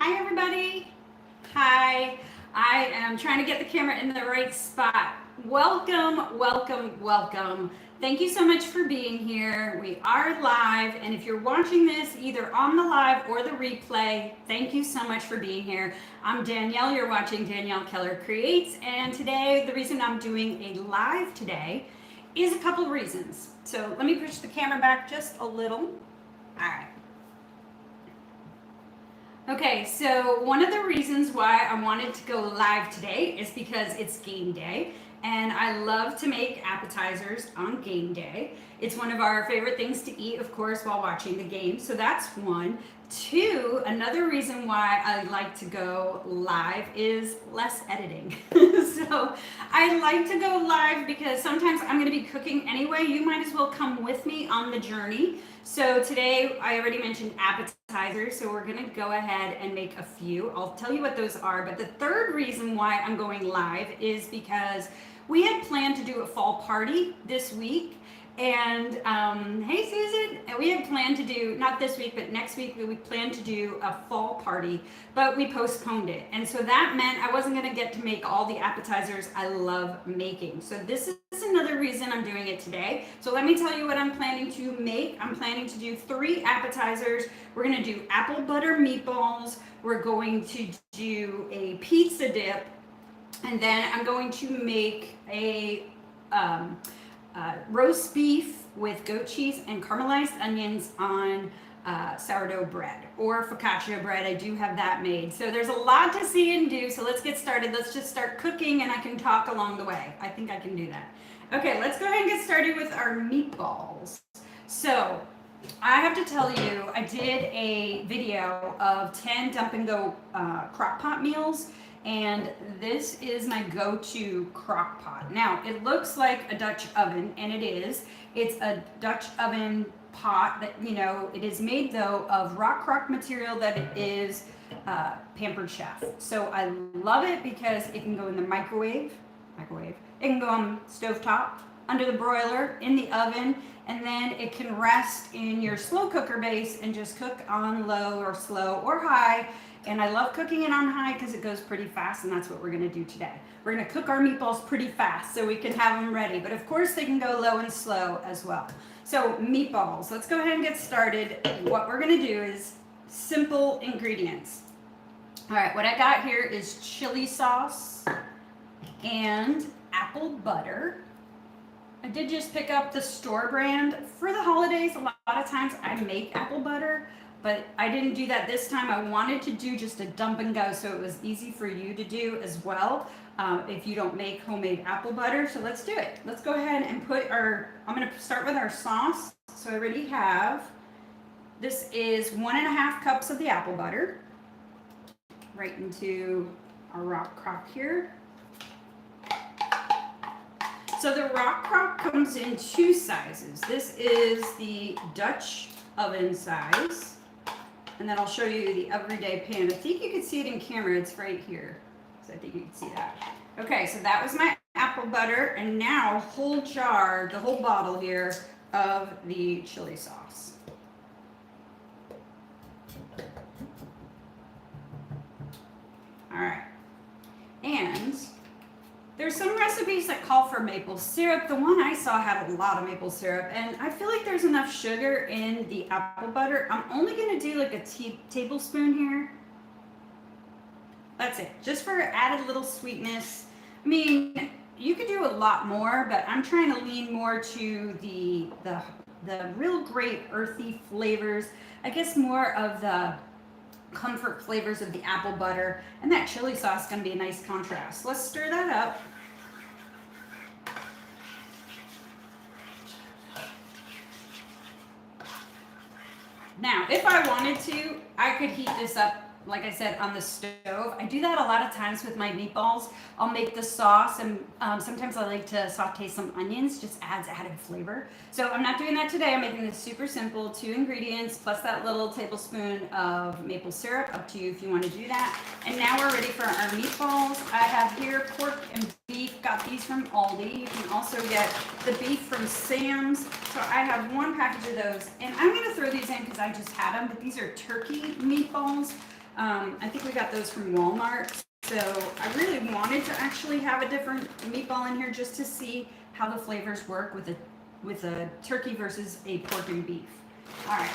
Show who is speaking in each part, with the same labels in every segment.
Speaker 1: Hi, everybody. Hi. I am trying to get the camera in the right spot. Welcome, welcome, welcome. Thank you so much for being here. We are live, and if you're watching this either on the live or the replay, thank you so much for being here. I'm Danielle. You're watching Danielle Keller Creates, and today, the reason I'm doing a live today is a couple reasons. So let me push the camera back just a little. All right. Okay, so one of the reasons why I wanted to go live today is because it's game day, and I love to make appetizers on game day. It's one of our favorite things to eat, of course, while watching the game, so that's one. Two, another reason why I like to go live is less editing. So I like to go live because sometimes I'm going to be cooking anyway. You might as well come with me on the journey. So today, I already mentioned appetizers, so we're gonna go ahead and make a few. I'll tell you what those are, but the third reason why I'm going live is because we had planned to do a fall party this week. And hey Susan, we had planned to do, not this week, but next week, we planned to do a fall party, but we postponed it. And so that meant I wasn't gonna get to make all the appetizers I love making. So this is another reason I'm doing it today. So let me tell you what I'm planning to make. I'm planning to do 3 appetizers. We're gonna do apple butter meatballs. We're going to do a pizza dip. And then I'm going to make a roast beef with goat cheese and caramelized onions on sourdough bread or focaccia bread. I do have that made. So there's a lot to see and do. So let's get started. Let's just start cooking and I can talk along the way. I think I can do that. Okay, let's go ahead and get started with our meatballs. So I have to tell you, I did a video of 10 dump and go crock pot meals. And this is my go-to crock pot. Now, it looks like a Dutch oven, and it is. It's a Dutch oven pot that, you know, it is made, though, of rock crock material that it is Pampered Chef. So I love it because it can go in the microwave. It can go on stovetop, under the broiler, in the oven, and then it can rest in your slow cooker base and just cook on low or slow or high. And I love cooking it on high because it goes pretty fast, and that's what we're gonna do today. We're gonna cook our meatballs pretty fast so we can have them ready, but of course they can go low and slow as well. So meatballs, let's go ahead and get started. What we're gonna do is simple ingredients. All right, what I got here is chili sauce and apple butter. I did just pick up the store brand. For the holidays, a lot of times I make apple butter, but I didn't do that this time. I wanted to do just a dump and go so it was easy for you to do as well if you don't make homemade apple butter. So let's do it. Let's go ahead and put I'm gonna start with our sauce. So I already have, this is 1.5 cups of the apple butter, right into our rock crock here. So the rock crock comes in 2 sizes. This is the Dutch oven size. And then I'll show you the everyday pan. I think you can see it in camera. It's right here. So I think you can see that. Okay, so that was my apple butter. And now whole jar, the whole bottle here of the chili sauce. All right. And there's some recipes that call for maple syrup. The one I saw had a lot of maple syrup, and I feel like there's enough sugar in the apple butter. I'm only gonna do like a tablespoon here. That's it, just for added little sweetness. I mean, you could do a lot more, but I'm trying to lean more to the real great earthy flavors. I guess more of the comfort flavors of the apple butter, and that chili sauce is going to be a nice contrast. Let's stir that up. Now, if I wanted to, I could heat this up, like I said, on the stove. I do that a lot of times with my meatballs. I'll make the sauce, and sometimes I like to saute some onions, just adds added flavor. So I'm not doing that today. I'm making this super simple, 2 ingredients, plus that little tablespoon of maple syrup, up to you if you want to do that. And now we're ready for our meatballs. I have here pork and beef, got these from Aldi. You can also get the beef from Sam's. So I have 1 package of those, and I'm gonna throw these in because I just had them, but these are turkey meatballs. I think we got those from Walmart. So I really wanted to actually have a different meatball in here just to see how the flavors work with a turkey versus a pork and beef. All right.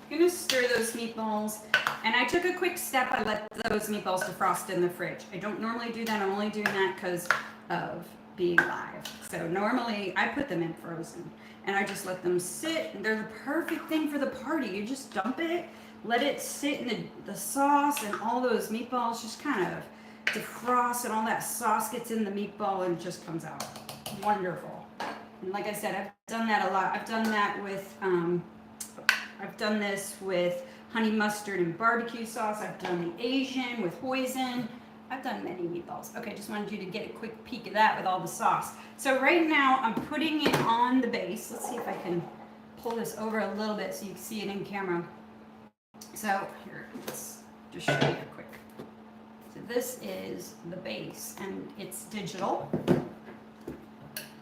Speaker 1: I'm gonna stir those meatballs, and I took a quick step. I let those meatballs defrost in the fridge. I don't normally do that. I'm only doing that because of being live. So normally I put them in frozen, and I just let them sit. And they're the perfect thing for the party. You just dump it, let it sit in the sauce, and all those meatballs just kind of defrost, and all that sauce gets in the meatball, and it just comes out wonderful. And like I said, I've done that a lot. I've done that with I've done this with honey mustard and barbecue sauce. I've done the Asian with hoisin. I've done many meatballs. Okay, just wanted you to get a quick peek of that with all the sauce. So right now I'm putting it on the base. Let's see if I can pull this over a little bit so you can see it in camera. So here, let's just show you quick. So this is the base, and it's digital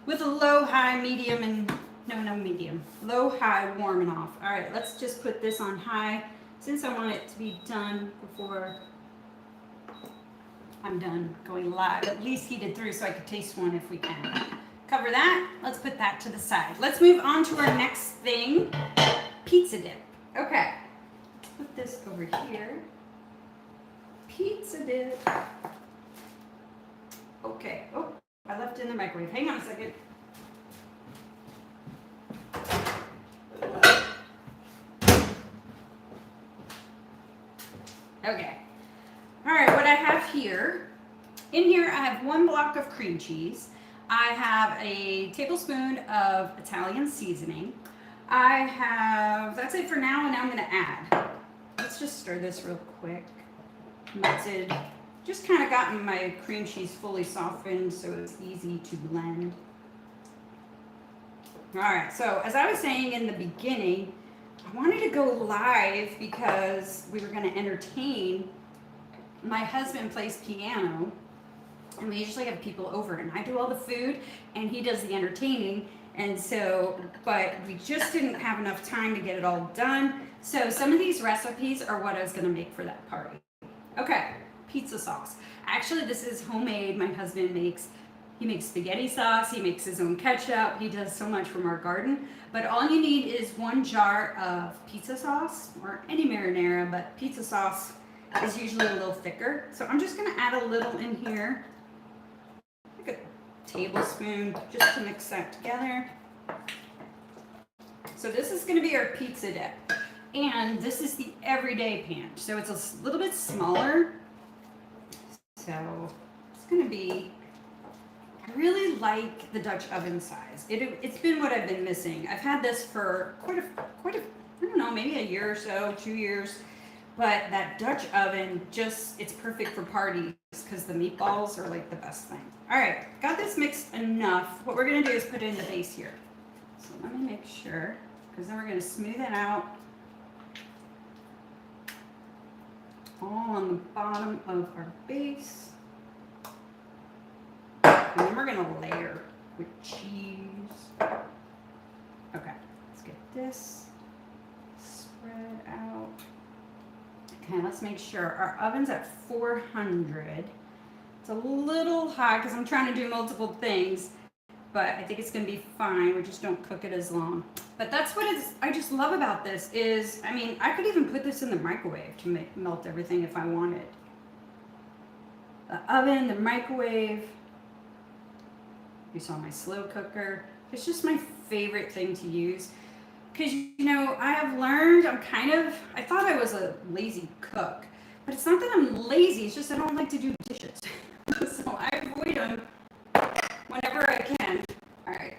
Speaker 1: with a low, high, medium, and no medium. Low, high, warm, and off. All right, let's just put this on high since I want it to be done before I'm done going live. At least heated through so I could taste one if we can. Cover that. Let's put that to the side. Let's move on to our next thing, pizza dip. Okay, put this over here. Pizza dip. Okay, oh, I left it in the microwave. Hang on a second. Okay. All right, what I have here, in here I have 1 block of cream cheese. I have a tablespoon of Italian seasoning. I have, that's it for now, and now I'm gonna add. Let's just stir this real quick. Melted. Just kind of gotten my cream cheese fully softened so it's easy to blend. All right, so as I was saying in the beginning, I wanted to go live because we were going to entertain. My husband plays piano, and we usually have people over, and I do all the food, and he does the entertaining. And so, but we just didn't have enough time to get it all done. So some of these recipes are what I was going to make for that party. Okay, pizza sauce. Actually, this is homemade. My husband makes spaghetti sauce, he makes his own ketchup, he does so much from our garden. But all you need is 1 jar of pizza sauce, or any marinara, but pizza sauce is usually a little thicker. So I'm just gonna add a little in here, like a tablespoon, just to mix that together. So this is gonna be our pizza dip. And this is the everyday pan. So it's a little bit smaller. So it's gonna be, I really like the Dutch oven size. It's been what I've been missing. I've had this for quite a, I don't know, maybe a year or so, 2 years. But that Dutch oven, it's perfect for parties because the meatballs are like the best thing. All right, got this mixed enough. What we're gonna do is put it in the base here. So let me make sure, because then we're gonna smooth it out all on the bottom of our base. And then we're gonna layer with cheese. Okay, let's get this spread out. Okay, let's make sure our oven's at 400. It's a little high because I'm trying to do multiple things, but I think it's gonna be fine. We just don't cook it as long. But that's what I just love about this is, I mean, I could even put this in the microwave to melt everything if I wanted. The oven, the microwave. You saw my slow cooker. It's just my favorite thing to use. Because, you know, I have learned I thought I was a lazy cook. But it's not that I'm lazy, it's just I don't like to do dishes. So I avoid them whenever I can. All right.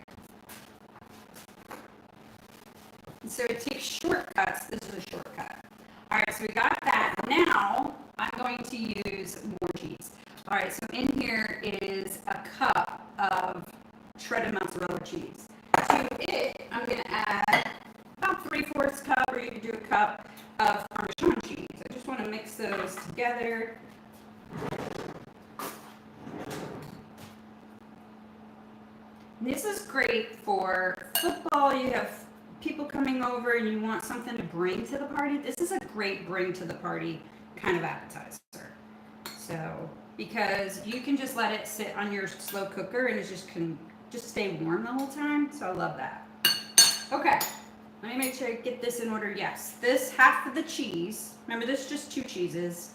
Speaker 1: So it takes shortcuts. This is a shortcut. All right, so we got that. Now I'm going to use more cheese. All right, so in here is a cup of shredded mozzarella cheese. To it, I'm going to add about 3/4 cup, or you can do a cup of Parmesan cheese. I just want to mix those together. This is great for football. You have people coming over and you want something to bring to the party, this is a great bring to the party kind of appetizer. So, because you can just let it sit on your slow cooker and it just can just stay warm the whole time. So I love that. Okay, let me make sure I get this in order. Yes, this half of the cheese, remember this is just 2 cheeses,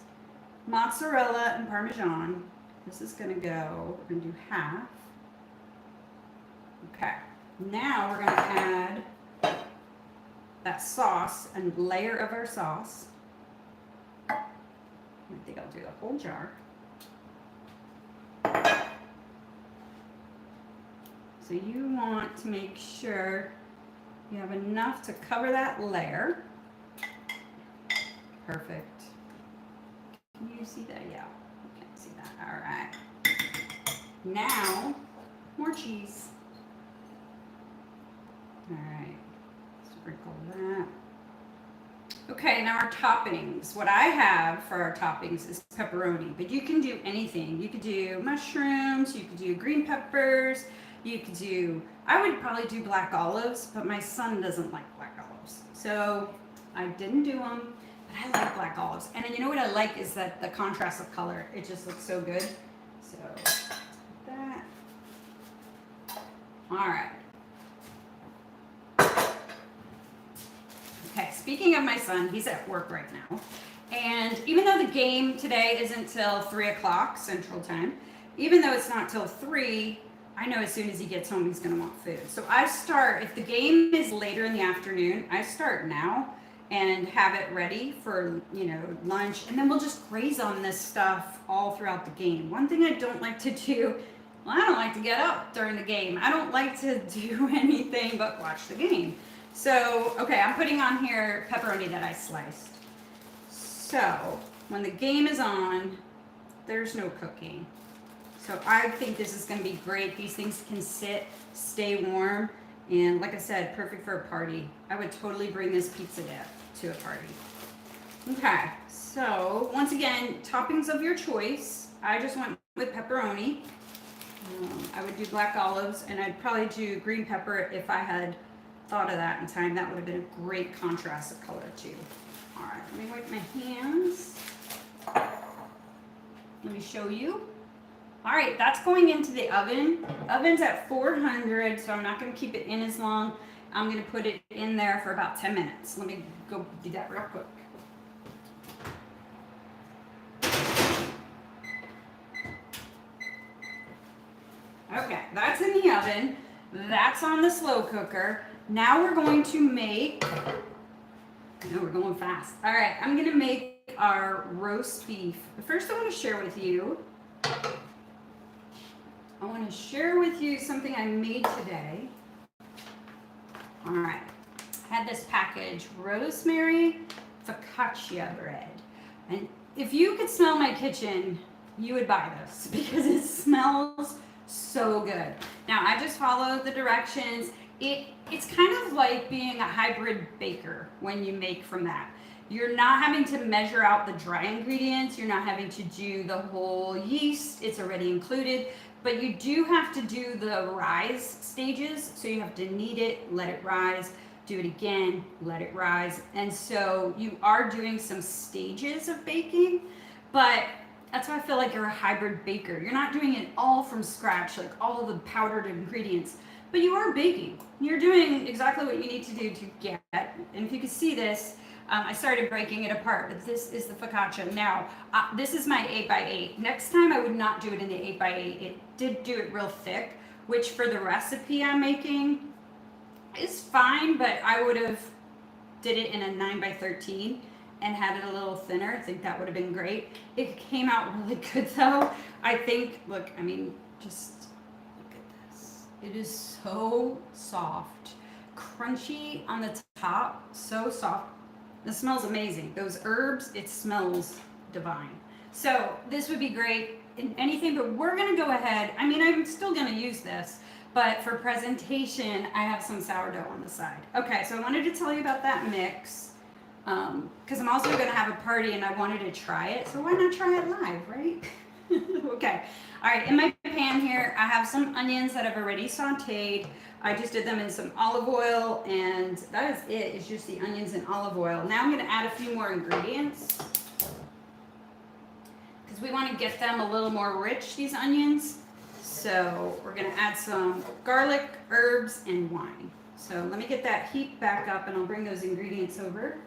Speaker 1: mozzarella and parmesan. This is gonna go, we're gonna do half. Okay, now we're gonna add that sauce and layer of our sauce. I think I'll do the whole jar. So you want to make sure you have enough to cover that layer. Perfect. Can you see that? Yeah, you can see that. All right. Now, more cheese. All right, sprinkle that. Okay, now our toppings. What I have for our toppings is pepperoni, but you can do anything. You could do mushrooms, you could do green peppers, you could do, I would probably do black olives, but my son doesn't like black olives. So I didn't do them, but I like black olives. And then you know what I like is that the contrast of color, it just looks so good. So that. All right. Okay, speaking of my son, he's at work right now. And even though the game today isn't till 3 o'clock Central Time, even though it's not till 3, I know as soon as he gets home, he's gonna want food. So I start, if the game is later in the afternoon, I start now and have it ready for, you know, lunch. And then we'll just graze on this stuff all throughout the game. One thing I don't like to do, well, I don't like to get up during the game. I don't like to do anything but watch the game. So, okay, I'm putting on here pepperoni that I sliced. So, when the game is on, there's no cooking. So I think this is gonna be great. These things can sit, stay warm, and like I said, perfect for a party. I would totally bring this pizza dip to a party. Okay, so once again, toppings of your choice. I just went with pepperoni. I would do black olives, and I'd probably do green pepper if I had thought of that in time. That would have been a great contrast of color too. All right, let me wipe my hands. Let me show you. All right, that's going into the oven. Oven's at 400, so I'm not gonna keep it in as long. I'm gonna put it in there for about 10 minutes. Let me go do that real quick. Okay, that's in the oven. That's on the slow cooker. Now we're going to make, I know we're going fast. All right, I'm gonna make our roast beef. But first I wanna share with you, something I made today. All right, I had this package, rosemary focaccia bread. And if you could smell my kitchen, you would buy this because it smells so good. Now I just followed the directions. It's kind of like being a hybrid baker when you make from that. You're not having to measure out the dry ingredients. You're not having to do the whole yeast. It's already included. But you do have to do the rise stages. So you have to knead it, let it rise, do it again, let it rise. And so you are doing some stages of baking, but that's why I feel like you're a hybrid baker. You're not doing it all from scratch, like all of the powdered ingredients, but you are baking. You're doing exactly what you need to do to get. And if you can see this, I started breaking it apart, but this is the focaccia. Now, this is my 8x8. Next time I would not do it in the 8x8. It did do it real thick, which for the recipe I'm making is fine, but I would have did it in a 9x13 and had it a little thinner. I think that would have been great. It came out really good though. I think, look, I mean, just look at this. It is so soft, crunchy on the top, so soft. It smells amazing. Those herbs, it smells divine. So this would be great in anything, but we're gonna go ahead. I mean, I'm still gonna use this, but for presentation, I have some sourdough on the side. Okay, so I wanted to tell you about that mix, because I'm also gonna have a party and I wanted to try it, so why not try it live, right? Okay, all right, in my pan here, I have some onions that I've already sauteed I just did them in some olive oil, and that is it. It's just the onions and olive oil. Now I'm going to add a few more ingredients because we want to get them a little more rich, these onions. So we're going to add some garlic, herbs, and wine. So let me get that heat back up, and I'll bring those ingredients over.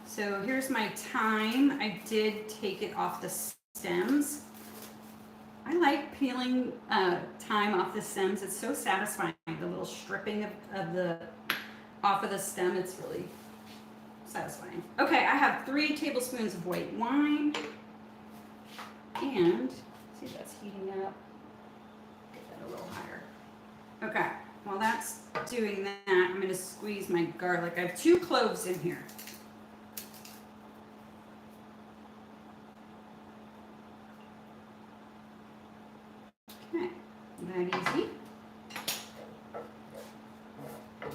Speaker 1: So here's my thyme. I did take it off the stems. I like peeling thyme off the stems. It's so satisfying. The little stripping off of the stem. It's really satisfying. Okay, I have 3 tablespoons of white wine. And see if that's heating up. Get that a little higher. Okay, while that's doing that, I'm going to squeeze my garlic. I have 2 cloves in here. Okay, that easy.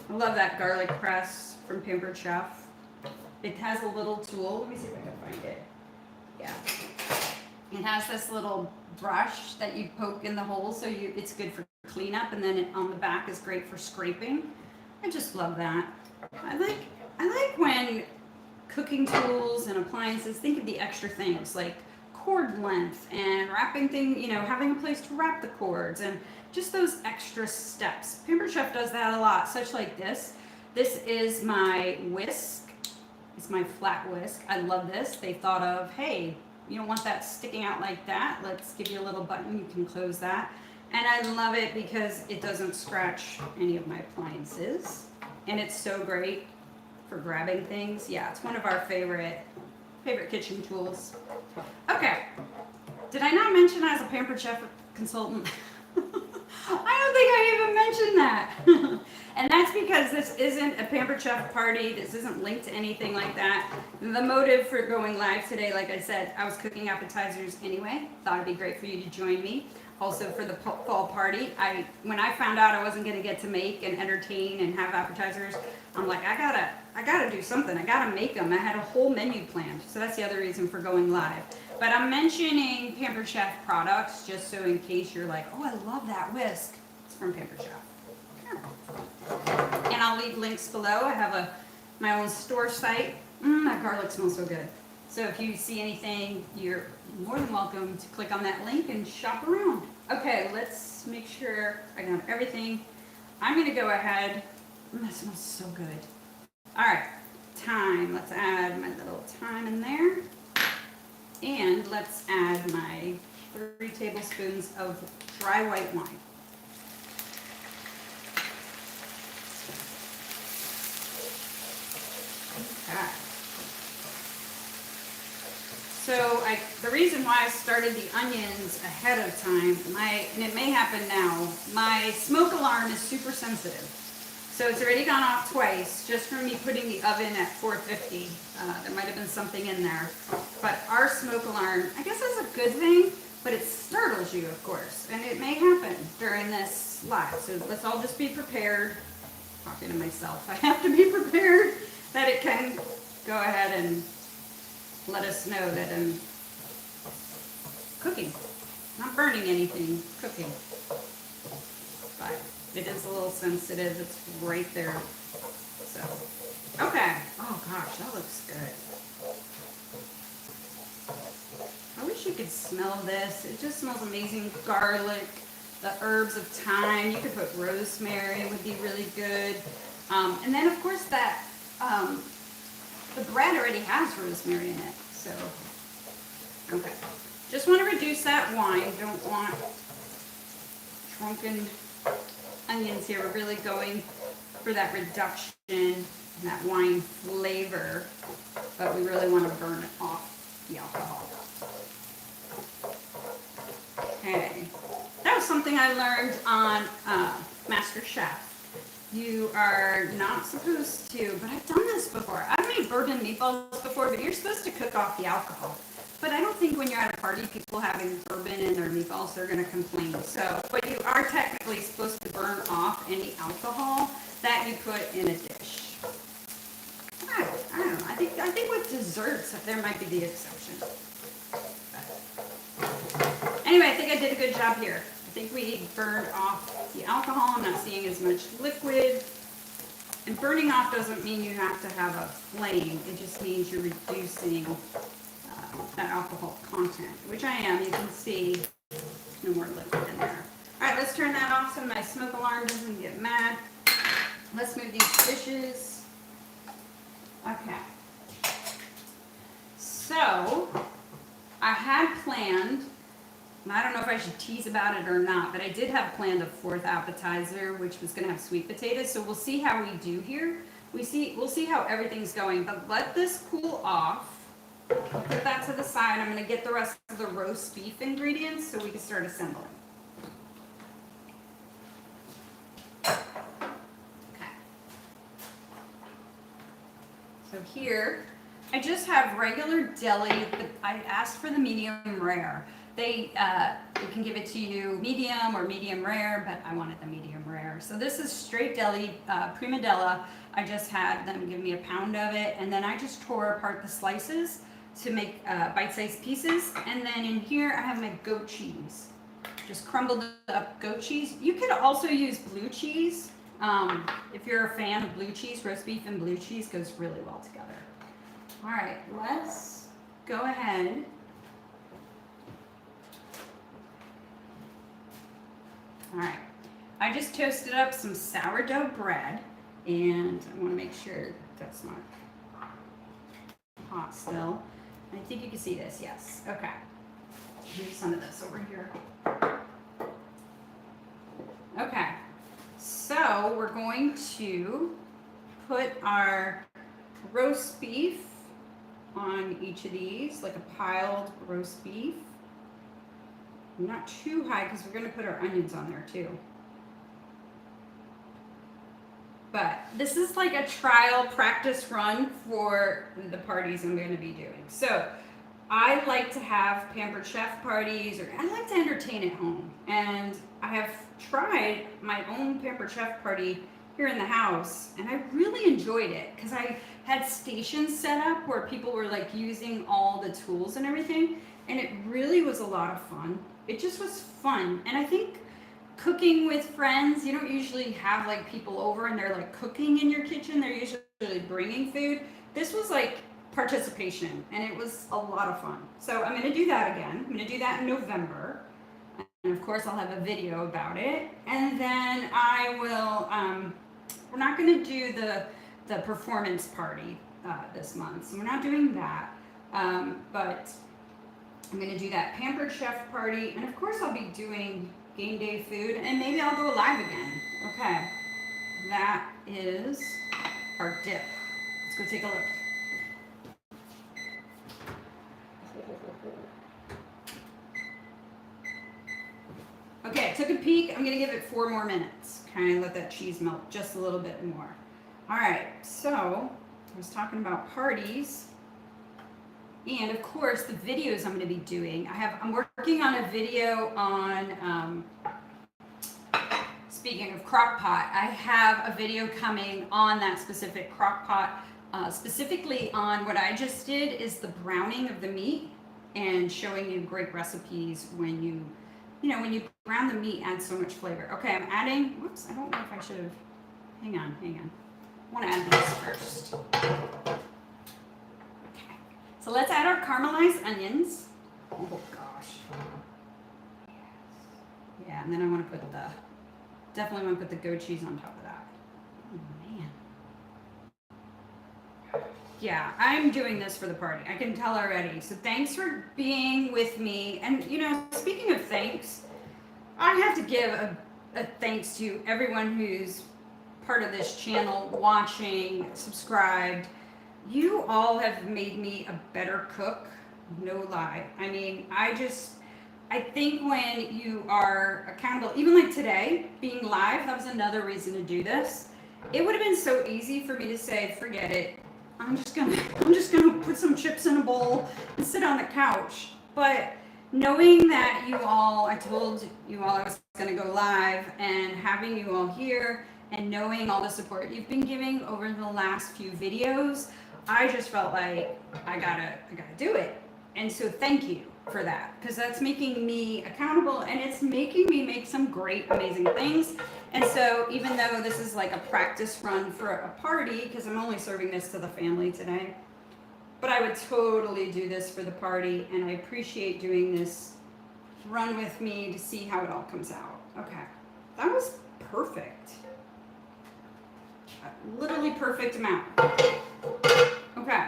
Speaker 1: I love that garlic press from Pampered Chef. It has a little tool. Let me see if I can find it. Yeah. It has this little brush that you poke in the hole, so it's good for cleanup, and then on the back is great for scraping. I just love that. I like when cooking tools and appliances think of the extra things like cord length and wrapping having a place to wrap the cords and just those extra steps. Pampered Chef does that a lot, such like this. This is my whisk. It's my flat whisk. I love this. They thought of, hey, you don't want that sticking out like that. Let's give you a little button. You can close that. And I love it because it doesn't scratch any of my appliances. And it's so great for grabbing things. Yeah, it's one of our favorite kitchen tools. Okay. Did I not mention I was a Pampered Chef consultant? I don't think I even mentioned that. And that's because this isn't a Pampered Chef party. This isn't linked to anything like that. The motive for going live today, like I said, I was cooking appetizers anyway. Thought it'd be great for you to join me. Also for the fall party, when I found out I wasn't going to get to make and entertain and have appetizers, I'm like, I gotta do something. I gotta make them. I had a whole menu planned. So that's the other reason for going live. But I'm mentioning Pampered Chef products just so in case you're like, oh, I love that whisk. It's from Pampered Chef. And I'll leave links below. I have my own store site. That garlic smells so good. So if you see anything, you're more than welcome to click on that link and shop around. Okay, let's make sure I got everything. I'm gonna go ahead. That smells so good. All right, thyme. Let's add my little thyme in there. And let's add my 3 tablespoons of dry white wine. Okay. So the reason why I started the onions ahead of time, and it may happen now, my smoke alarm is super sensitive. So it's already gone off twice just from me putting the oven at 450. There might have been something in there. But our smoke alarm, I guess is a good thing, but it startles you, of course. And it may happen during this live. So let's all just be prepared. Talking to myself, I have to be prepared that it can go ahead and let us know that I'm cooking. Not burning anything, cooking. But it is a little sensitive. It's right there. So, okay. Oh gosh, that looks good. I wish you could smell this. It just smells amazing. Garlic, the herbs of thyme. You could put rosemary, would be really good. And then of course that the bread already has rosemary in it. So, okay. Just want to reduce that wine. Don't want drunken onions here. We're really going for that reduction and that wine flavor, but we really want to burn off the alcohol. Okay, that was something I learned on Master Chef. You are not supposed to, but I've done this before. I've made bourbon meatballs before, but you're supposed to cook off the alcohol. But I don't think when you're at a party, people having bourbon in their meatballs, they're going to complain. So, but you are technically supposed to burn off any alcohol that you put in a dish. I don't know. I think with desserts, there might be the exception. But anyway, I think I did a good job here. I think we burned off the alcohol. I'm not seeing as much liquid. And burning off doesn't mean you have to have a flame. It just means you're reducing that alcohol content, which I am. You can see no more liquid in there. All right, let's turn that off so my smoke alarm doesn't get mad. Let's move these dishes. Okay. So I had planned, and I don't know if I should tease about it or not, but I did have planned a fourth appetizer, which was going to have sweet potatoes. So we'll see how we do here. We'll see how everything's going, but let this cool off. I'll put that to the side. I'm going to get the rest of the roast beef ingredients so we can start assembling. Okay. So here, I just have regular deli, but I asked for the medium rare. They can give it to you medium or medium rare, but I wanted the medium rare. So this is straight deli, prima della. I just had them give me a pound of it, and then I just tore apart the slices to make bite-sized pieces. And then in here I have my goat cheese, just crumbled up goat cheese. You could also use blue cheese. If you're a fan of blue cheese, roast beef and blue cheese goes really well together. All right, let's go ahead. All right, I just toasted up some sourdough bread, and I want to make sure that's not hot still. I think you can see this, yes. Okay, here's some of this over here. Okay, so we're going to put our roast beef on each of these, like a piled roast beef. Not too high because we're going to put our onions on there too. But this is like a trial practice run for the parties I'm going to be doing. So I like to have pampered chef parties, or I like to entertain at home. And I have tried my own pampered chef party here in the house, and I really enjoyed it because I had stations set up where people were like using all the tools and everything, and it really was a lot of fun. It just was fun. And I think cooking with friends, you don't usually have like people over and they're like cooking in your kitchen. They're usually bringing food. This was like participation, and it was a lot of fun. So I'm going to do that again. I'm going to do that in November. And of course I'll have a video about it. And then I will, we're not going to do the performance party this month. So we're not doing that. But I'm going to do that pampered chef party. And of course I'll be doing game day food, and maybe I'll go live again. Okay, that is our dip. Let's go take a look. Okay, I took a peek. I'm gonna give it 4 more minutes. Kind of let that cheese melt just a little bit more. All right, so I was talking about parties. And of course, the videos I'm going to be doing. I'm working on a video on, speaking of crock pot, I have a video coming on that specific crock pot, specifically on what I just did is the browning of the meat, and showing you great recipes when you brown the meat, adds so much flavor. Okay, I'm adding, whoops, I don't know if I should have, hang on. I want to add these first. So let's add our caramelized onions. Oh gosh. Yeah, and then I want to put definitely want to put the goat cheese on top of that. Oh man. Yeah, I'm doing this for the party. I can tell already. So thanks for being with me. And speaking of thanks, I have to give a thanks to everyone who's part of this channel, watching, subscribed. You all have made me a better cook, no lie. I mean, I think when you are accountable, even like today, being live, that was another reason to do this. It would have been so easy for me to say, forget it. I'm just gonna put some chips in a bowl and sit on the couch. But knowing that I told you all I was gonna go live, and having you all here and knowing all the support you've been giving over the last few videos, I just felt like I gotta do it. And so thank you. for that, because that's making me accountable and it's making me make some great, amazing things. And so even though this is like a practice run for a party, because I'm only serving this to the family today, but I would totally do this for the party, and I appreciate doing this run with me to see how it all comes out. Okay, that was perfect. Literally perfect amount. Okay.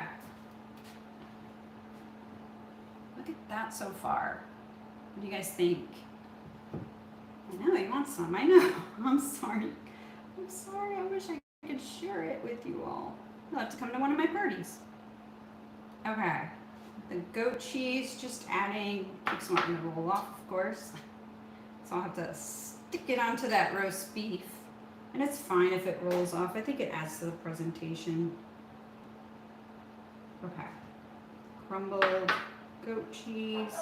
Speaker 1: Look at that so far. What do you guys think? I know you want some. I know. I'm sorry. I'm sorry. I wish I could share it with you all. You'll have to come to one of my parties. Okay. The goat cheese, just adding, keeps wanting to roll off, of course. So I'll have to stick it onto that roast beef. And it's fine if it rolls off. I think it adds to the presentation. Okay. Crumbled goat cheese.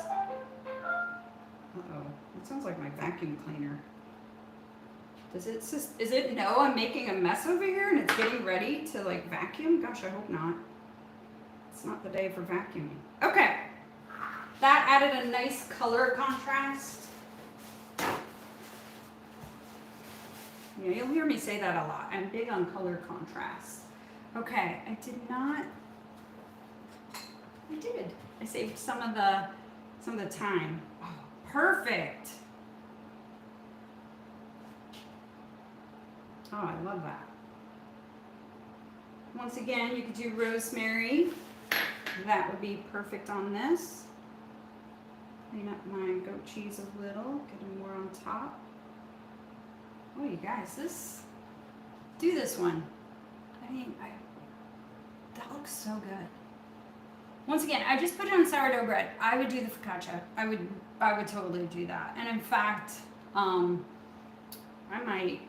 Speaker 1: Uh-oh. It sounds like my vacuum cleaner. Is it no, I'm making a mess over here and it's getting ready to like vacuum? Gosh, I hope not. It's not the day for vacuuming. Okay. That added a nice color contrast. Yeah, you'll hear me say that a lot. I'm big on color contrast. Okay, I did. I saved some of the time. Oh, perfect. Oh, I love that. Once again, you could do rosemary. That would be perfect on this. Clean up my goat cheese a little, get more on top. Oh, you guys, do this one. That looks so good. Don't forget, I just put it on sourdough bread. I would do the focaccia. I would totally do that. And in fact, I might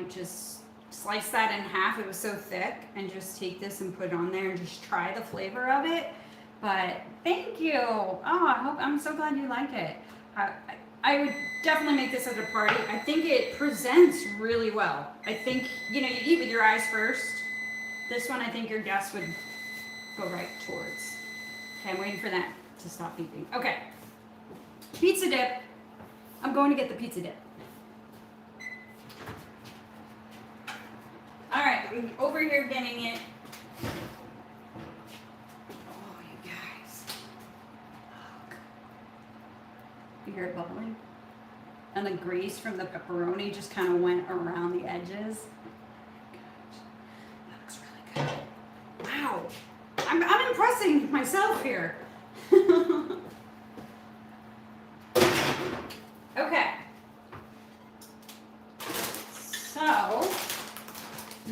Speaker 1: just slice that in half. It was so thick, and just take this and put it on there and just try the flavor of it. But thank you. Oh, I'm so glad you like it. I would definitely make this at a party. I think it presents really well. I think, you eat with your eyes first. This one, I think your guests would go right towards. Okay, I'm waiting for that to stop beeping. Okay, pizza dip. I'm going to get the pizza dip. All right, I'm over here getting it. Oh, you guys. Look. You hear it bubbling? And the grease from the pepperoni just kind of went around the edges. That looks really good. Wow. I'm impressing myself here. Okay. So,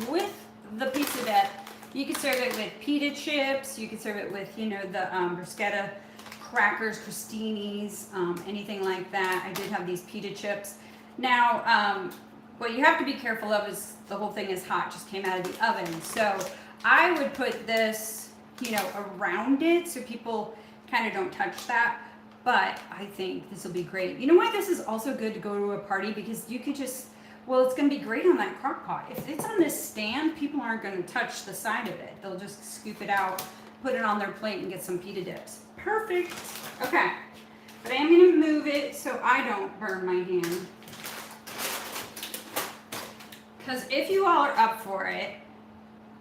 Speaker 1: with the pizza dip, you could serve it with pita chips. You could serve it with, the bruschetta crackers, crostinis, anything like that. I did have these pita chips. Now, what you have to be careful of is the whole thing is hot, just came out of the oven. So I would put this, around it so people kind of don't touch that. But I think this will be great. You know why this is also good to go to a party? Because you could just, it's going to be great on that crock pot. If it's on this stand, people aren't going to touch the side of it. They'll just scoop it out, put it on their plate, and get some pita dips. Perfect. Okay. But I am going to move it so I don't burn my hand. Because if you all are up for it,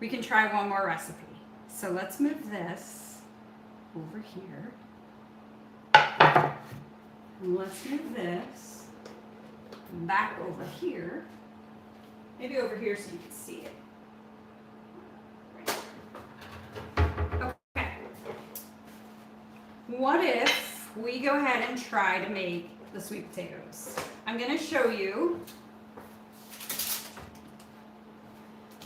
Speaker 1: we can try one more recipe. So let's move this over here. And let's move this back over here. Maybe over here so you can see it. Okay. What if we go ahead and try to make the sweet potatoes? I'm going to show you.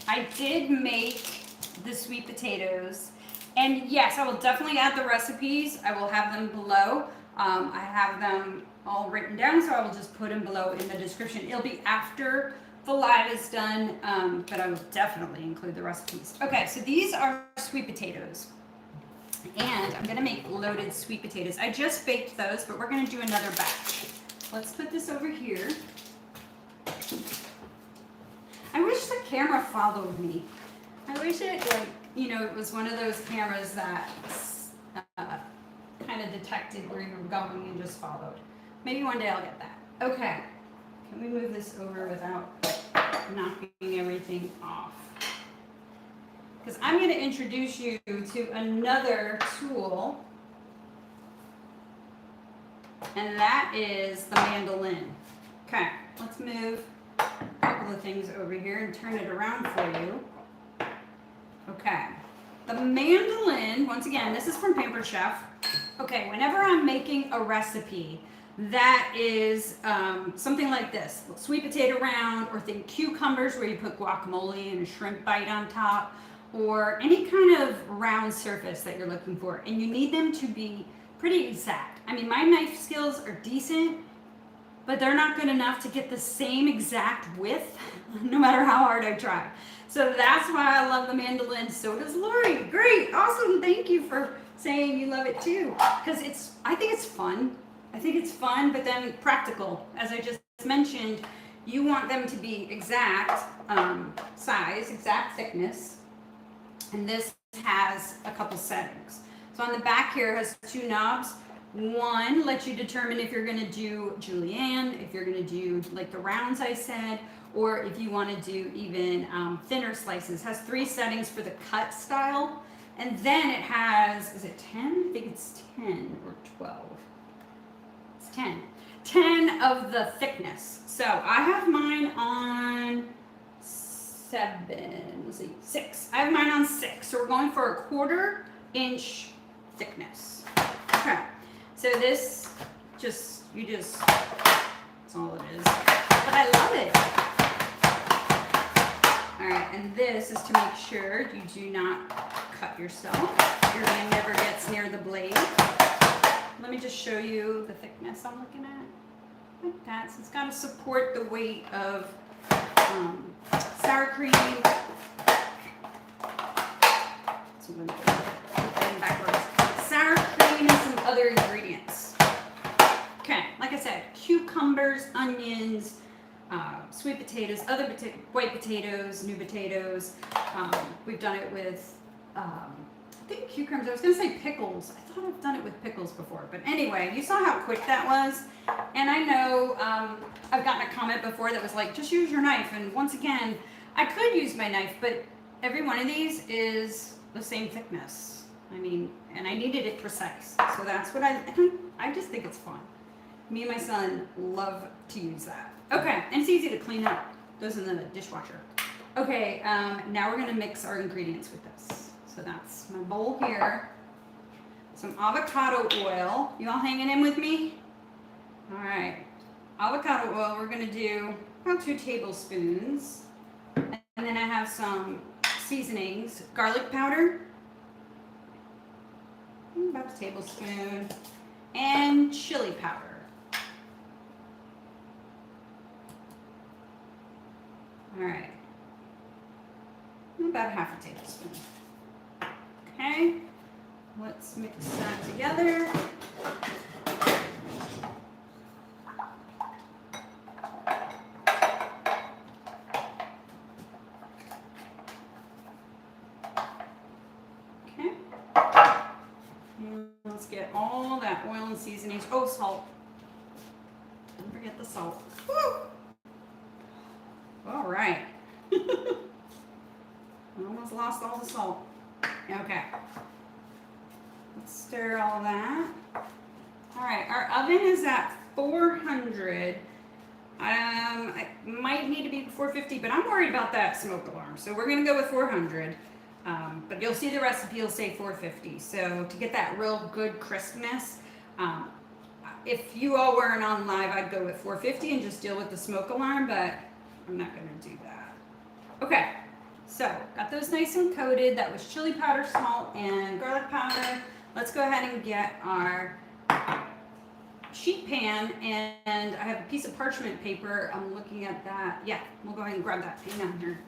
Speaker 1: I did make the sweet potatoes, and yes, I will definitely add the recipes. I will have them below. I have them all written down, so I will just put them below in the description. It'll be after the live is done, but I will definitely include the recipes. Okay, so these are sweet potatoes, and I'm gonna make loaded sweet potatoes. I just baked those, but we're gonna do another batch. Let's put this over here. I wish the camera followed me. I wish it, it was one of those cameras that kind of of detected where you were going and just followed. Maybe one day I'll get that. Okay, can we move this over without knocking everything off? Because I'm going to introduce you to another tool, and that is the mandolin. Okay, let's move a couple of things over here and turn it around for you. Okay, the mandolin, once again, this is from Pampered Chef. Okay, whenever I'm making a recipe that is something like this, sweet potato round, or think cucumbers where you put guacamole and a shrimp bite on top, or any kind of round surface that you're looking for, and you need them to be pretty exact. I mean, my knife skills are decent, but they're not good enough to get the same exact width, no matter how hard I try. So that's why I love the mandolin. So does Lori. Great, awesome. Thank you for saying you love it too. Because I think it's fun. I think it's fun, but then practical. As I just mentioned, you want them to be exact size, exact thickness. And this has a couple settings. So on the back here has 2 knobs. One lets you determine if you're going to do julienne, if you're going to do like the rounds I said, or if you want to do even thinner slices. It has 3 settings for the cut style. And then it has, is it 10? I think it's 10 or 12. It's 10. 10 of the thickness. So I have mine on 7, let's see, 6. I have mine on 6. So we're going for a 1/4 inch thickness. Okay. So this that's all it is. But I love it. All right, and this is to make sure you do not cut yourself. Your hand never gets near the blade. Let me just show you the thickness I'm looking at. Like that. So it's got to support the weight of sour cream. So I'm going to put it backwards. Sour cream and some other ingredients. Okay, like I said, cucumbers, onions, sweet potatoes, other white potatoes, new potatoes. We've done it with, I think cucumbers. I was going to say pickles. I thought I've done it with pickles before. But anyway, you saw how quick that was. And I know I've gotten a comment before that was like, just use your knife. And once again, I could use my knife, but every one of these is the same thickness. I mean, and I needed it precise. So that's what I just think it's fun. Me and my son love to use that. Okay, and it's easy to clean up. Goes in the dishwasher. Okay, now we're gonna mix our ingredients with this. So that's my bowl here. Some avocado oil. You all hanging in with me? All right. Avocado oil, we're gonna do about 2 tablespoons. And then I have some seasonings. Garlic powder, about a tablespoon. And chili powder. All right, about 1/2 tablespoon. Okay, let's mix that together. Okay, and let's get all that oil and seasonings. Oh, salt. Don't forget the salt. Woo! All right. I almost lost all the salt. Okay. Let's stir all that. All right, our oven is at 400. I might need to be 450, but I'm worried about that smoke alarm. So we're gonna go with 400. But you'll see the recipe will say 450. So to get that real good crispness, if you all weren't on live, I'd go with 450 and just deal with the smoke alarm, but I'm not going to do that. Okay, so got those nice and coated. That was chili powder, salt, and garlic powder. Let's go ahead and get our sheet pan, and I have a piece of parchment paper. I'm looking at that. Yeah, we'll go ahead and grab that. Hang on here.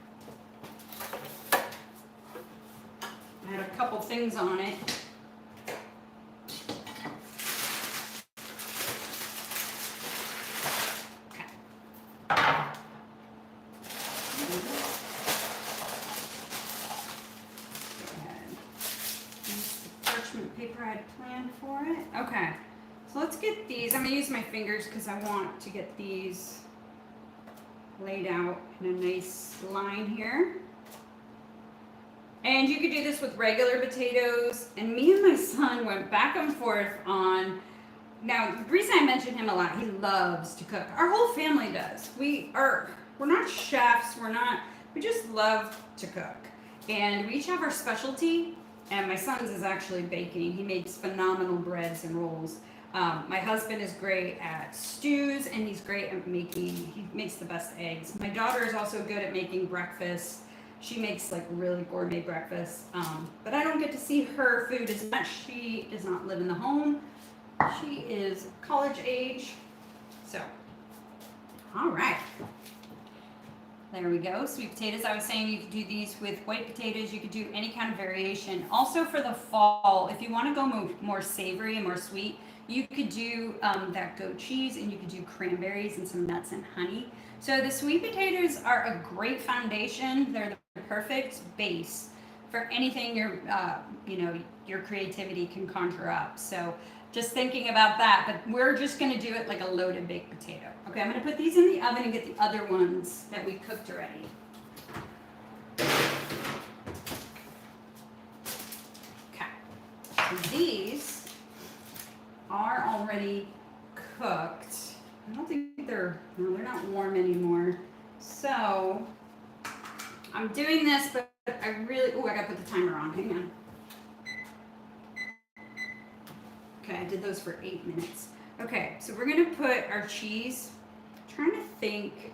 Speaker 1: I had a couple things on it. paper I had planned for it. Okay, so let's get these. I'm gonna use my fingers because I want to get these laid out in a nice line here. And you could do this with regular potatoes. And me and my son went back and forth on, now the reason I mention him a lot, he loves to cook. Our whole family does. We're not chefs, we just love to cook. And we each have our specialty, and my son's is actually baking. He makes phenomenal breads and rolls. My husband is great at stews, and he's great at he makes the best eggs. My daughter is also good at making breakfast. She makes like really gourmet breakfast, but I don't get to see her food as much. She does not live in the home. She is college age. So, all right. There we go. Sweet potatoes. I was saying you could do these with white potatoes. You could do any kind of variation. Also for the fall, if you want to go more savory and more sweet, you could do that goat cheese, and you could do cranberries and some nuts and honey. So the sweet potatoes are a great foundation. They're the perfect base for anything your creativity can conjure up. So just thinking about that, but we're just gonna do it like a loaded baked potato. Okay, I'm gonna put these in the oven and get the other ones that we cooked already. Okay, so these are already cooked. I don't think they're not warm anymore. So I'm doing this, but I gotta put the timer on, hang on. Okay, I did those for 8 minutes. Okay, so we're gonna put our cheese. I'm trying to think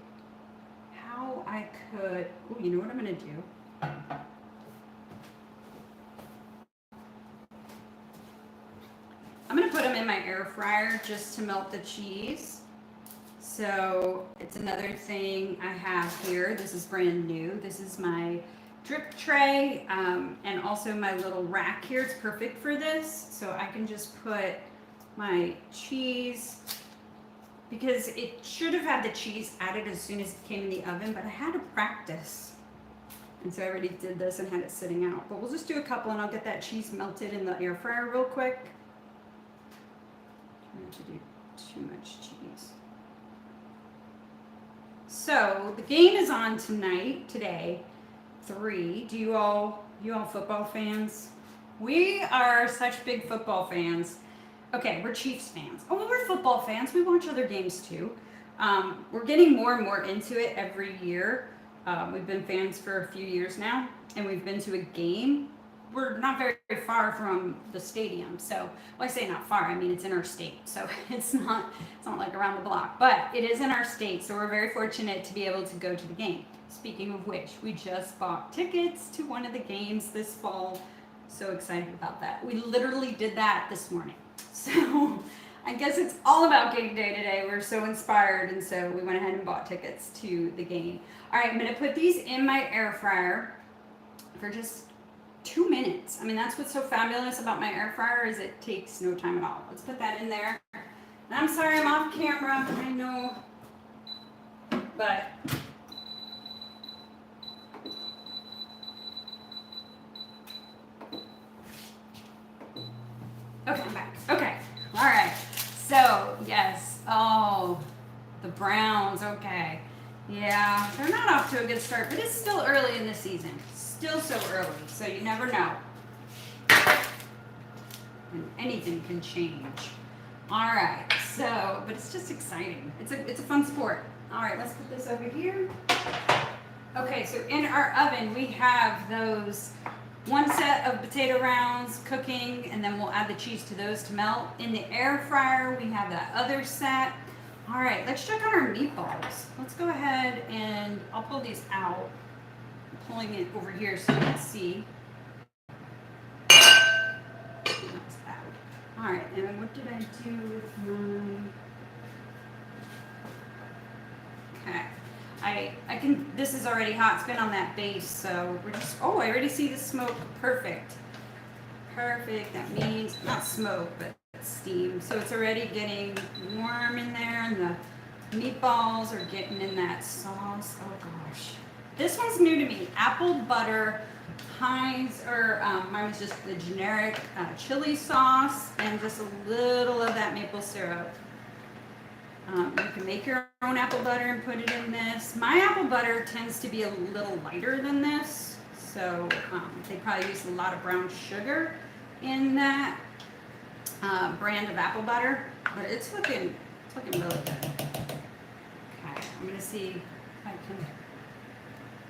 Speaker 1: how I could, you know what I'm gonna do? I'm gonna put them in my air fryer just to melt the cheese. So it's another thing I have here. This is brand new. This is my drip tray, and also my little rack here. It's perfect for this. So I can just put my cheese, because it should have had the cheese added as soon as it came in the oven, but I had to practice. And so I already did this and had it sitting out. But we'll just do a couple, and I'll get that cheese melted in the air fryer real quick. Trying to do too much cheese. So the game is on today, 3. Do you all football fans? We are such big football fans. Okay, we're Chiefs fans. Oh, we're football fans. We watch other games too. We're getting more and more into it every year. We've been fans for a few years now, and we've been to a game. We're not very far from the stadium. So, well, I say not far, I mean it's in our state. So it's not like around the block, but it is in our state. So we're very fortunate to be able to go to the game. Speaking of which, we just bought tickets to one of the games this fall. So excited about that. We literally did that this morning. So I guess it's all about game day today. We're so inspired, and so we went ahead and bought tickets to the game. All right, I'm gonna put these in my air fryer for just 2 minutes. I mean, that's what's so fabulous about my air fryer, is it takes no time at all. Let's put that in there. And I'm sorry I'm off camera, I know, but okay, I'm back. Okay, all right. So yes, oh, the Browns. Okay, yeah, they're not off to a good start, but it's still early in the season. Still so early, so you never know. And anything can change. All right, so, but it's just exciting. It's a fun sport. All right, let's put this over here. Okay, so in our oven, we have those one set of potato rounds cooking, and then we'll add the cheese to those to melt. In the air fryer, we have that other set. All right, let's check on our meatballs. Let's go ahead and I'll pull these out. Pulling it over here so you can see. That's bad. All right, and what did I do with my? Okay, I can. This is already hot. It's been on that base, so we're just. Oh, I already see the smoke. Perfect. Perfect. That means not smoke, but steam. So it's already getting warm in there, and the meatballs are getting in that sauce. Oh gosh. This one's new to me. Apple butter Heinz, or mine was just the generic chili sauce and just a little of that maple syrup. You can make your own apple butter and put it in this. My apple butter tends to be a little lighter than this, so they probably use a lot of brown sugar in that brand of apple butter, but it's looking really good. Okay, I'm gonna see if I can,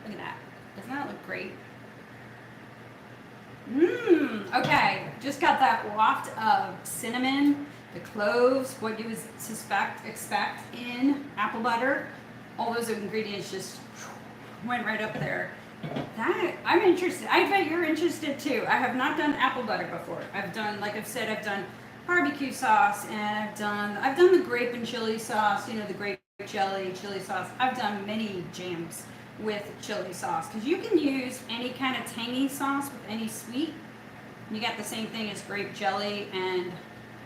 Speaker 1: look at that. Doesn't that look great? Okay, just got that waft of cinnamon, the cloves, what you would expect in apple butter. All those ingredients just went right up there. That, I'm interested. I bet you're interested too. I have not done apple butter before. I've done, like I've said, I've done barbecue sauce, and I've done the grape and chili sauce, you know, the grape jelly, chili sauce. I've done many jams with chili sauce, because you can use any kind of tangy sauce with any sweet. You got the same thing as grape jelly and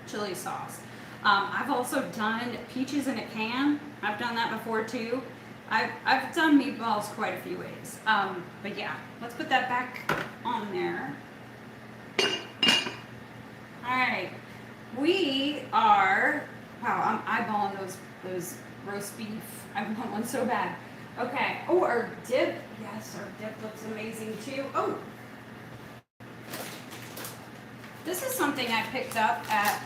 Speaker 1: chili sauce. I've also done peaches in a can. I've done that before too. I've done meatballs quite a few ways. But yeah, let's put that back on there. All right, we are, wow, I'm eyeballing those roast beef. I want one so bad. Okay, oh, our dip, yes, our dip looks amazing too. Oh, this is something I picked up at,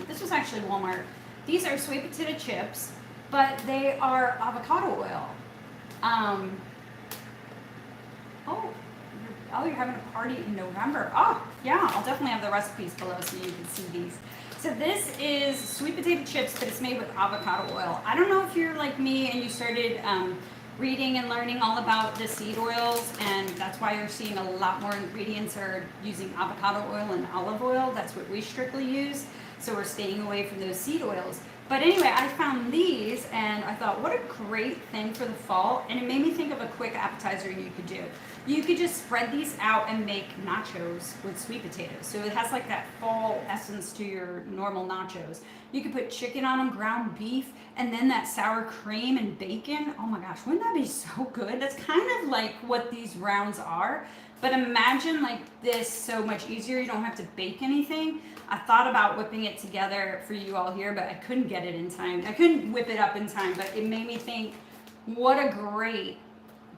Speaker 1: this was actually Walmart. These are sweet potato chips, but they are avocado oil. You're having a party in November. Oh, yeah, I'll definitely have the recipes below so you can see these. So this is sweet potato chips, but it's made with avocado oil. I don't know if you're like me and you started reading and learning all about the seed oils, and that's why you're seeing a lot more ingredients are using avocado oil and olive oil. That's what we strictly use, so we're staying away from those seed oils. But anyway, I found these and I thought, what a great thing for the fall, and it made me think of a quick appetizer you could do. You could just spread these out and make nachos with sweet potatoes. So it has like that fall essence to your normal nachos. You could put chicken on them, ground beef, and then that sour cream and bacon. Oh my gosh, wouldn't that be so good? That's kind of like what these rounds are. But imagine like this so much easier. You don't have to bake anything. I thought about whipping it together for you all here, but I couldn't get it in time. I couldn't whip it up in time, but it made me think, what a great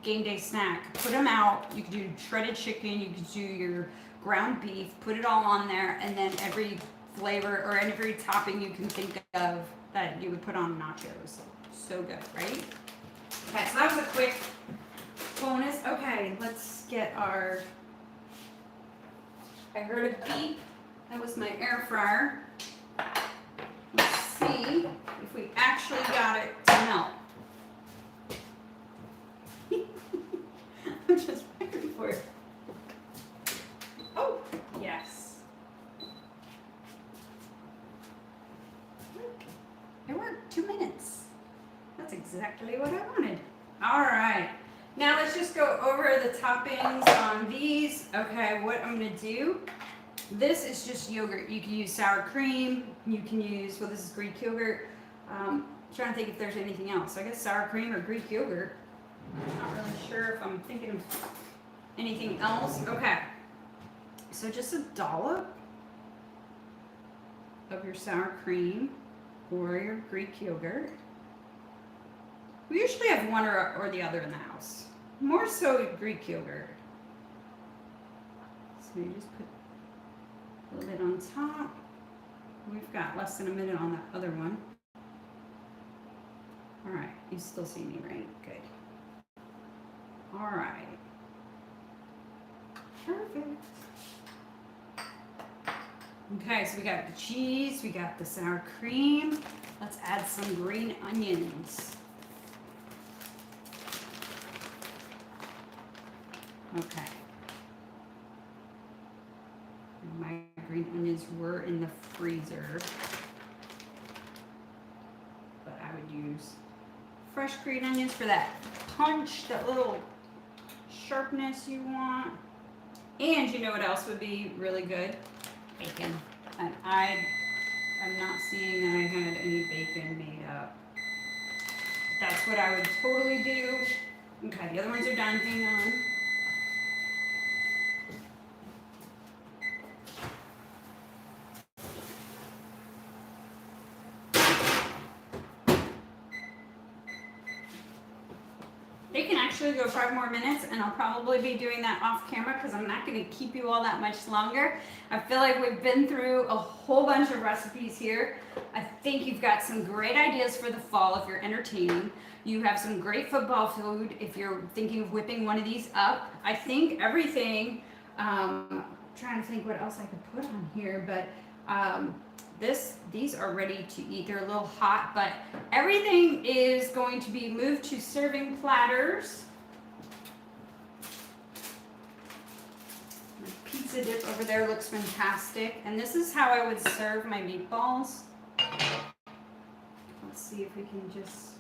Speaker 1: game day snack. Put them out. You could do shredded chicken. You could do your ground beef. Put it all on there, and then every flavor or every topping you can think of that you would put on nachos. So good, right? Okay, so that was a quick bonus. Okay, let's get our, I heard a beep. That was my air fryer. Let's see if we actually got it to melt. I'm just waiting for it. Oh, yes. It worked. 2 minutes. That's exactly what I wanted. All right. Now let's just go over the toppings on these. Okay, what I'm going to do, this is just yogurt. You can use sour cream. You can use, well, this is Greek yogurt. Trying to think if there's anything else. I guess sour cream or Greek yogurt. Not really sure if I'm thinking of anything else. Okay, so just a dollop of your sour cream or your Greek yogurt. We usually have one or the other in the house. More so Greek yogurt. So you just put a little bit on top. We've got less than a minute on that other one. All right, you still see me, right? Good. All right. Perfect. Okay, so we got the cheese, we got the sour cream. Let's add some green onions. Okay. My green onions were in the freezer, but I would use fresh green onions for that punch, that little sharpness you want. And you know what else would be really good? Bacon. And I'm not seeing that I had any bacon made up. That's what I would totally do. Okay, the other ones are done. Hang on. actually go 5 more minutes, and I'll probably be doing that off camera because I'm not going to keep you all that much longer. I feel like we've been through a whole bunch of recipes here. I think you've got some great ideas for the fall if you're entertaining. You have some great football food if you're thinking of whipping one of these up. I think everything, I'm trying to think what else I could put on here, but these are ready to eat. They're a little hot, but everything is going to be moved to serving platters. My pizza dip over there looks fantastic. And this is how I would serve my meatballs. Let's see if we can just...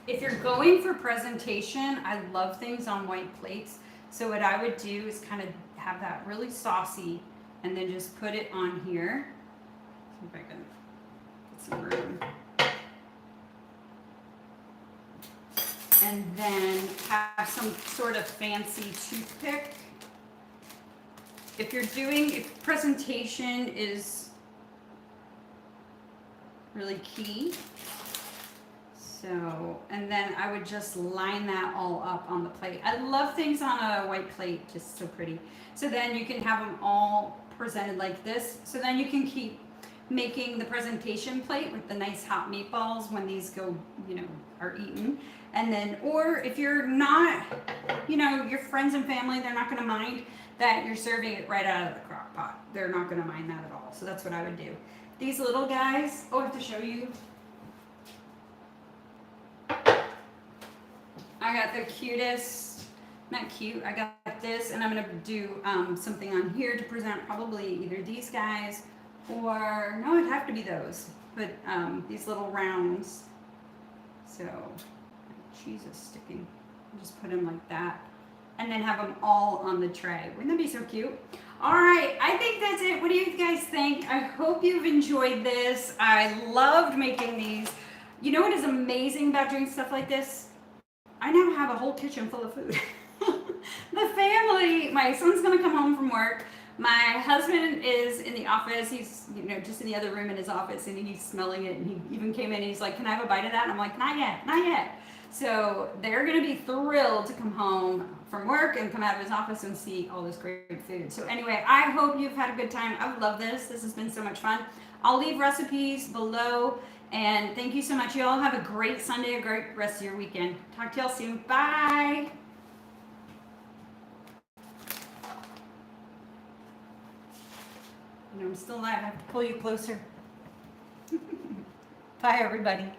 Speaker 1: If you're going for presentation, I love things on white plates. So what I would do is kind of have that really saucy and then just put it on here. See if I can get some room. And then have some sort of fancy toothpick. If presentation is really key. So, and then I would just line that all up on the plate. I love things on a white plate, just so pretty. So then you can have them all presented like this. So then you can keep making the presentation plate with the nice hot meatballs when these go, are eaten. And then, or if you're not, your friends and family, they're not gonna mind that you're serving it right out of the crock pot. They're not gonna mind that at all. So that's what I would do. These little guys, I have to show you. I got the cutest, not cute, I got this, and I'm going to do something on here to present probably either these guys or, no, it'd have to be those, but these little rounds. So, cheese is sticking. Just put them like that. And then have them all on the tray. Wouldn't that be so cute? All right, I think that's it. What do you guys think? I hope you've enjoyed this. I loved making these. You know what is amazing about doing stuff like this? I now have a whole kitchen full of food. The family, my son's gonna come home from work. My husband is in the office. He's, just in the other room in his office, and he's smelling it. And he even came in and he's like, "Can I have a bite of that?" And I'm like, "Not yet, not yet." So they're gonna be thrilled to come home from work and come out of his office and see all this great food. So anyway, I hope you've had a good time. I've loved this. This has been so much fun. I'll leave recipes below. And thank you so much. You all have a great Sunday, a great rest of your weekend. Talk to y'all soon. Bye. I'm still live. I have to pull you closer. Bye, everybody.